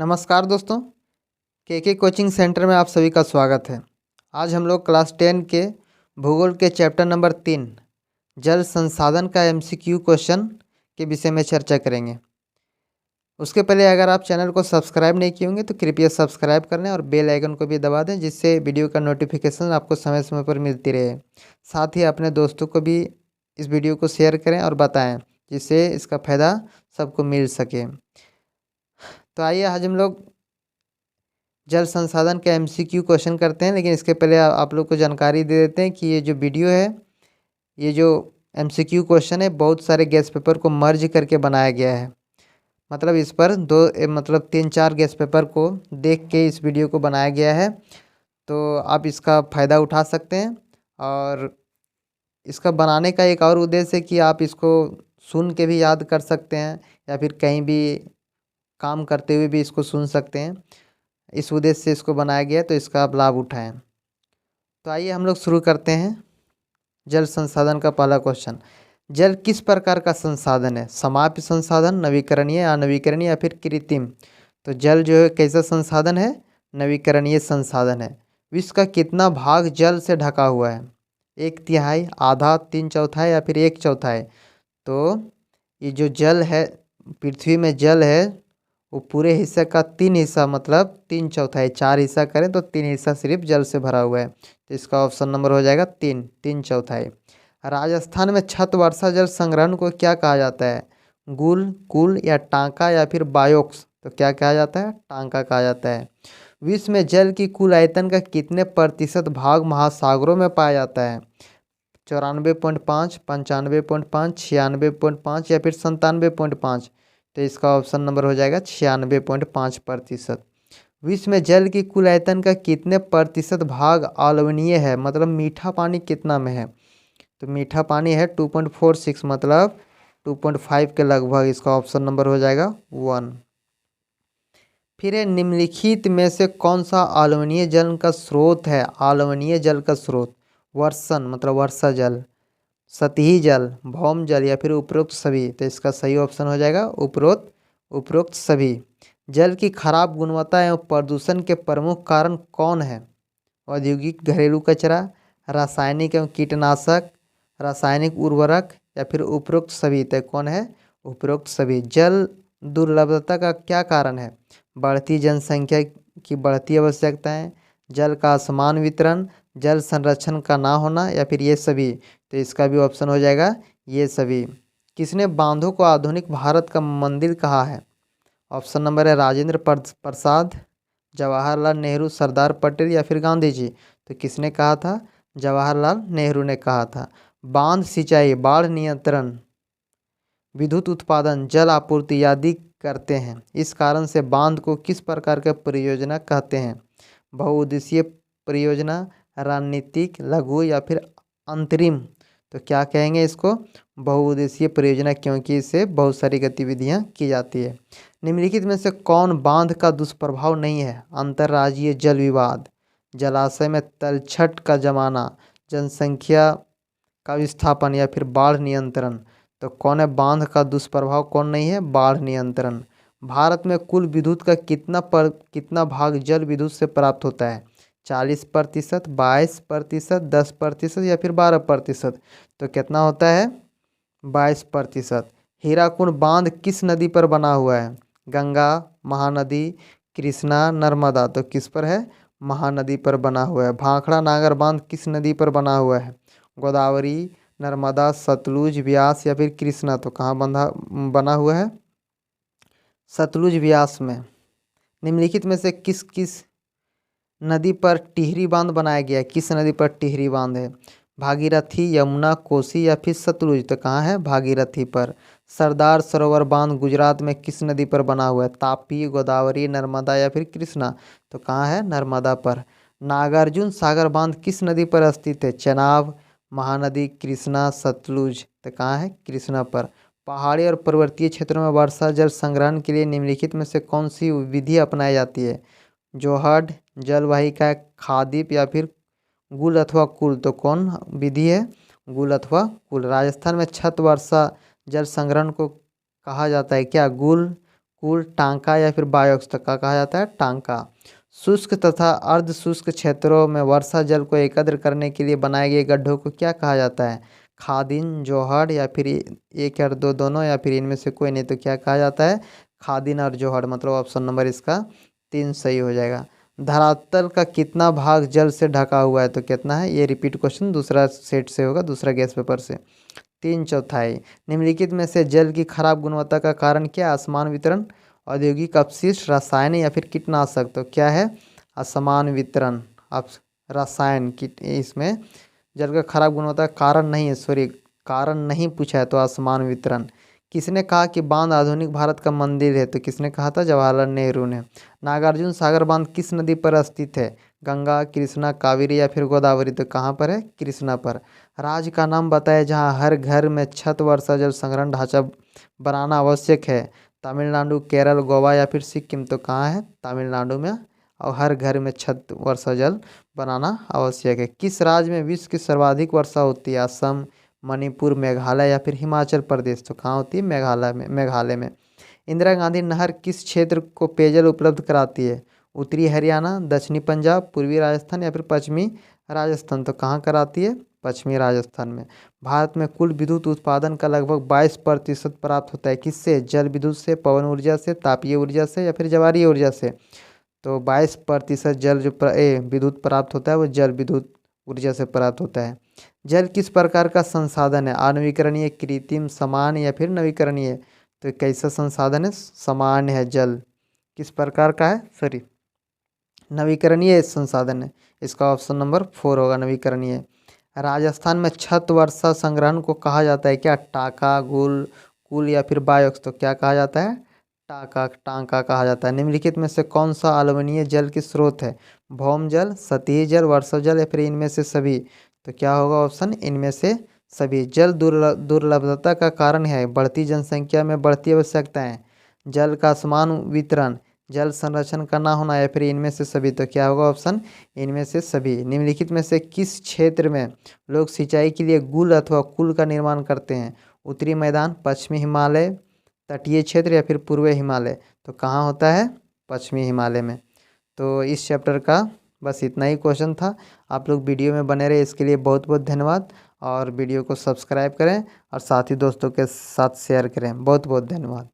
नमस्कार दोस्तों, के कोचिंग सेंटर में आप सभी का स्वागत है। आज हम लोग क्लास 10 के भूगोल के चैप्टर नंबर 3 जल संसाधन का एमसीक्यू क्वेश्चन के विषय में चर्चा करेंगे। उसके पहले अगर आप चैनल को सब्सक्राइब नहीं किए होंगे तो कृपया सब्सक्राइब कर लें और बेल आइकन को भी दबा दें, जिससे वीडियो का नोटिफिकेशन आपको समय समय पर मिलती रहे। साथ ही अपने दोस्तों को भी इस वीडियो को शेयर करें और बताएँ, जिससे इसका फ़ायदा सबको मिल सके। तो आइए आज हम लोग जल संसाधन के एमसीक्यू क्वेश्चन करते हैं, लेकिन इसके पहले आप लोग को जानकारी दे देते हैं कि ये जो वीडियो है, ये जो एमसीक्यू क्वेश्चन है, बहुत सारे गेस्ट पेपर को मर्ज करके बनाया गया है। मतलब इस पर मतलब 3-4 गेस्ट पेपर को देख के इस वीडियो को बनाया गया है। तो आप इसका फ़ायदा उठा सकते हैं। और इसका बनाने का एक और उद्देश्य है कि आप इसको सुन के भी याद कर सकते हैं, या फिर कहीं भी काम करते हुए भी इसको सुन सकते हैं। इस उद्देश्य से इसको बनाया गया है, तो इसका आप लाभ उठाएं। तो आइए हम लोग शुरू करते हैं। जल संसाधन का पहला क्वेश्चन, जल किस प्रकार का संसाधन है? समाप्य संसाधन, नवीकरणीय, अनवीकरणीय या फिर कृत्रिम? तो जल जो है कैसा संसाधन है? नवीकरणीय संसाधन है। विश्व का कितना भाग जल से ढका हुआ है? 1/3, आधा, 3/4 या फिर 1/4? तो ये जो जल है, पृथ्वी में जल है, वो पूरे हिस्से का 3 हिस्सा, मतलब 3/4, 4 हिस्सा करें तो 3 हिस्सा सिर्फ जल से भरा हुआ है। तो इसका ऑप्शन नंबर हो जाएगा 3/4। राजस्थान में छत वर्षा जल संग्रहण को क्या कहा जाता है? गुल, कुल या टांका या फिर बायोक्स? तो क्या कहा जाता है? टांका कहा जाता है। विश्व में जल की कुल आयतन का कितने प्रतिशत भाग महासागरों में पाया जाता है? 94.5, 95.5, 96.5 या फिर 97.5? तो इसका ऑप्शन नंबर हो जाएगा 96.5%। विश्व में जल की कुल आयतन का कितने प्रतिशत भाग अलवणीय है? मतलब मीठा पानी कितना में है? तो मीठा पानी है 2.46, मतलब 2.5 के लगभग। इसका ऑप्शन नंबर हो जाएगा 1। फिर निम्नलिखित में से कौन सा अलवणीय जल का स्रोत है? अलवणीय जल का स्रोत वर्षण, मतलब वर्षा जल, सतही जल, भौम जल या फिर उपरोक्त सभी? तो इसका सही ऑप्शन हो जाएगा उपरोक्त सभी। जल की खराब गुणवत्ता एवं प्रदूषण के प्रमुख कारण कौन है? औद्योगिक घरेलू कचरा, रासायनिक एवं कीटनाशक, रासायनिक उर्वरक या फिर उपरोक्त सभी? तो कौन है? उपरोक्त सभी। जल दुर्लभता का क्या कारण है? बढ़ती जनसंख्या की बढ़ती आवश्यकताएं, जल का असमान वितरण, जल संरक्षण का ना होना या फिर ये सभी? तो इसका भी ऑप्शन हो जाएगा ये सभी। किसने बांधों को आधुनिक भारत का मंदिर कहा है? ऑप्शन नंबर है राजेंद्र प्रसाद, जवाहरलाल नेहरू, सरदार पटेल या फिर गांधी जी? तो किसने कहा था? जवाहरलाल नेहरू ने कहा था। बांध सिंचाई, बाढ़ नियंत्रण, विद्युत उत्पादन, जल आपूर्ति आदि करते हैं। इस कारण से बांध को किस प्रकार का परियोजना कहते हैं? बहुउद्देशीय परियोजना, रणनीतिक, लघु या फिर अंतरिम? तो क्या कहेंगे इसको? बहुउद्देशीय परियोजना, क्योंकि इससे बहुत सारी गतिविधियां की जाती है। निम्नलिखित में से कौन बांध का दुष्प्रभाव नहीं है? अंतर्राज्यीय जल विवाद, जलाशय में तलछट का जमाना, जनसंख्या का विस्थापन या फिर बाढ़ नियंत्रण? तो कौन है बांध का दुष्प्रभाव? कौन नहीं है? बाढ़ नियंत्रण। भारत में कुल विद्युत का कितना भाग जल विद्युत से प्राप्त होता है? 40%, 22%, 10% या फिर 12%? तो कितना होता है? 22%। हीराकुंड बांध किस नदी पर बना हुआ है? गंगा, महानदी, कृष्णा, नर्मदा? तो किस पर है? महानदी पर बना हुआ है। भाखड़ा नागर बांध किस नदी पर बना हुआ है? गोदावरी, नर्मदा, सतलुज, व्यास या फिर कृष्णा? तो कहाँ बना हुआ है? सतलुज व्यास में। निम्नलिखित में से किस किस नदी पर टिहरी बांध बनाया गया है? किस नदी पर टिहरी बांध है? भागीरथी, यमुना, कोसी या फिर सतलुज? तो कहाँ है? भागीरथी पर। सरदार सरोवर बांध गुजरात में किस नदी पर बना हुआ है? तापी, गोदावरी, नर्मदा या फिर कृष्णा? तो कहाँ है? नर्मदा पर। नागार्जुन सागर बांध किस नदी पर स्थित है? चेनाब, महानदी, कृष्णा, सतलुज? तो कहाँ है? कृष्णा पर। पहाड़ी और पर्वतीय क्षेत्रों में वर्षा जल संग्रहण के लिए निम्नलिखित में से कौन सी विधि अपनाई जाती है? जोहड़, जलवाहिका, खादीप या फिर गुल अथवा कुल? तो कौन विधि है? गुल अथवा कुल। राजस्थान में छत वर्षा जल संग्रहण को कहा जाता है क्या? गुल, कूल, टांका या फिर बायोक्स, तो क्या कहा जाता है? टांका। शुष्क तथा अर्ध शुष्क क्षेत्रों में वर्षा जल को एकत्र करने के लिए बनाए गए गड्ढों को क्या कहा जाता है? खादिन, जोहड़ या फिर एक या दो दोनों या फिर इनमें से कोई नहीं, तो क्या कहा जाता है? खादिन और जोहड़, मतलब ऑप्शन नंबर इसका 3 सही हो जाएगा। धरातल का कितना भाग जल से ढका हुआ है? तो कितना है? ये रिपीट क्वेश्चन दूसरा सेट से होगा, दूसरा गैस पेपर से। 3/4। निम्नलिखित में से जल की खराब गुणवत्ता का कारण क्या है? असमान वितरण, औद्योगिक अपशिष्ट, रसायन या फिर कीटनाशक, तो क्या है? असमान वितरण। अब रसायन कीट, इसमें जल का खराब गुणवत्ता का कारण नहीं है, सॉरी कारण नहीं पूछा है, तो असमान वितरण। किसने कहा कि बांध आधुनिक भारत का मंदिर है? तो किसने कहा था? जवाहरलाल नेहरू ने। नागार्जुन सागर बांध किस नदी पर स्थित है? गंगा, कृष्णा, कावेरी या फिर गोदावरी, तो कहाँ पर है? कृष्णा पर। राज्य का नाम बताए जहाँ हर घर में छत वर्षा जल संग्रहण ढांचा बनाना आवश्यक है? तमिलनाडु, केरल, गोवा या फिर सिक्किम, तो कहाँ है? तमिलनाडु में। और हर घर में छत वर्षा जल बनाना आवश्यक है। किस राज्य में विश्व की सर्वाधिक वर्षा होती है? असम, मणिपुर, मेघालय या फिर हिमाचल प्रदेश, तो कहाँ होती है? मेघालय में। इंदिरा गांधी नहर किस क्षेत्र को पेयजल उपलब्ध कराती है? उत्तरी हरियाणा, दक्षिणी पंजाब, पूर्वी राजस्थान या फिर पश्चिमी राजस्थान, तो कहाँ कराती है? पश्चिमी राजस्थान में। भारत में कुल विद्युत उत्पादन का लगभग 22% प्राप्त होता है किससे? जल विद्युत से, पवन ऊर्जा से, तापीय ऊर्जा से या फिर ज्वारीय ऊर्जा से। तो 22% जल जो विद्युत प्राप्त होता है वो जल विद्युत ऊर्जा से प्राप्त होता है। जल किस प्रकार का संसाधन है? अनवीकरणीय, कृत्रिम, सामान्य या फिर नवीकरणीय, तो कैसा संसाधन है? सामान्य है जल। किस प्रकार का है? सॉरी, नवीकरणीय संसाधन है। इसका ऑप्शन नंबर 4 होगा, नवीकरणीय। राजस्थान में छत वर्षा संग्रहण को कहा जाता है क्या? टाका, गुल, कुल या फिर बायोक्स, तो क्या कहा जाता है? टाका, टांका कहा जाता है। निम्नलिखित में से कौन सा अलवणीय जल की स्रोत है? भौम जल, सतही जल, वर्षा जल या फिर इनमें से सभी, तो क्या होगा ऑप्शन? इनमें से सभी। जल दुर्लभता का कारण है? बढ़ती जनसंख्या में बढ़ती आवश्यकताएं, जल का असमान वितरण, जल संरक्षण का ना होना या फिर इनमें से सभी, तो क्या होगा ऑप्शन? इनमें से सभी। निम्नलिखित में से किस क्षेत्र में लोग सिंचाई के लिए गुल अथवा कुल का निर्माण करते हैं? उत्तरी मैदान, पश्चिमी हिमालय, तटीय क्षेत्र या फिर पूर्वी हिमालय, तो कहाँ होता है? पश्चिमी हिमालय में। तो इस चैप्टर का बस इतना ही क्वेश्चन था। आप लोग वीडियो में बने रहे, इसके लिए बहुत बहुत धन्यवाद। और वीडियो को सब्सक्राइब करें और साथ ही दोस्तों के साथ शेयर करें। बहुत बहुत धन्यवाद।